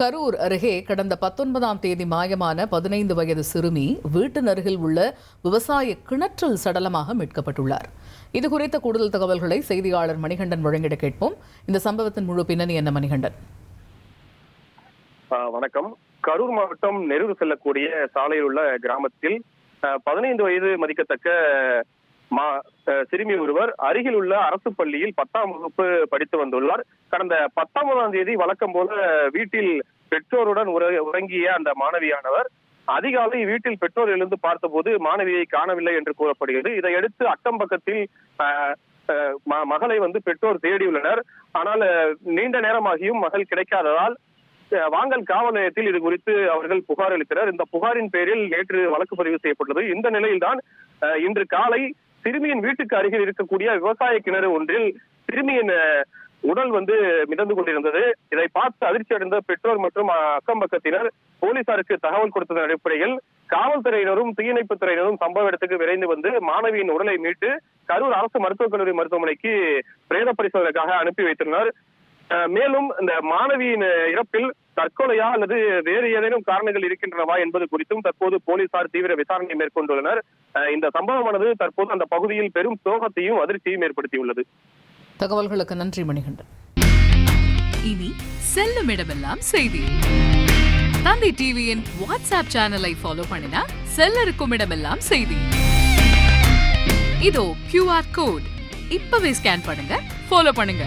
கரூர் அருகே கடந்த 19ஆம் தேதி மாயமான 15 வயது சிறுமி வீட்டின் அருகில் உள்ள விவசாய கிணற்றில் சடலமாக மீட்கப்பட்டுள்ளார். இதுகுறித்த கூடுதல் தகவல்களை செய்தியாளர் மணிகண்டன் வழங்கிட கேட்போம். இந்த சம்பவத்தின் முழு பின்னணி என்ன மணிகண்டன்? வணக்கம். கரூர் மாவட்டம் நெரூர் செல்லக்கூடிய சாலையில் உள்ள கிராமத்தில் 15 வயது மதிக்கத்தக்க சிறுமி ஒருவர் அருகில் உள்ள அரசு பள்ளியில் 10ஆம் வகுப்பு படித்து வந்துள்ளார். கடந்த 19ஆம் தேதி வழக்கம் போல வீட்டில் பெற்றோருடன் உறங்கிய அந்த மாணவியானவர் அதிகாலை வீட்டில் பெற்றோர் எழுந்து பார்த்தபோது மாணவியை காணவில்லை என்று கூறப்படுகிறது. இதையடுத்து அக்கம் பக்கத்தில் மகளை பெற்றோர் தேடியுள்ளனர். ஆனால் நீண்ட நேரமாகியும் மகள் கிடைக்காததால் வாங்கல் காவல் நிலையத்தில் இது குறித்து அவர்கள் புகார் அளித்தனர். இந்த புகாரின் பேரில் நேற்று வழக்கு பதிவு செய்யப்பட்டது. இந்த நிலையில்தான் இன்று காலை சிறுமியின் வீட்டுக்கு அருகில் இருக்கக்கூடிய விவசாய கிணறு ஒன்றில் சிறுமியின் உடல் மிதந்து கொண்டிருந்தது. இதை பார்த்து அதிர்ச்சி அடைந்த பெற்றோர் மற்றும் அக்கம் பக்கத்தினர் போலீசாருக்கு தகவல் கொடுத்ததன் அடிப்படையில் காவல்துறையினரும் தீயணைப்பு துறையினரும் சம்பவ இடத்துக்கு விரைந்து மாணவியின் உடலை மீட்டு கரூர் அரசு மருத்துவக் கல்லூரி மருத்துவமனைக்கு பிரேத பரிசோதனைக்காக அனுப்பி வைத்துள்ளனர். மேலும் இந்த மாணவியின் இறப்பில் தற்கொலையா அல்லது வேறு ஏதேனும் காரணங்கள் இருக்கின்றனவா என்பது குறித்தும் தற்போது போலீசார் தீவிர விசாரணை மேற்கொண்டுள்ளனர். இந்த சம்பவமானது தற்போது அந்த பகுதியில் பெரும் சோகத்தையும் அதிர்ச்சியையும் ஏற்படுத்தியுள்ளது. தகவல்களுக்கு நன்றி மணிகண்டன். இனி செல்லும் இடமெல்லாம் செய்தி. தந்தை டிவியின் வாட்ஸ்அப் சேனலை ஃபாலோ பண்ணினா செல்ல இருக்கும் இடமெல்லாம் செய்தி. இதோ QR கோட் இப்பவே ஸ்கேன் பண்ணுங்க, ஃபாலோ பண்ணுங்க.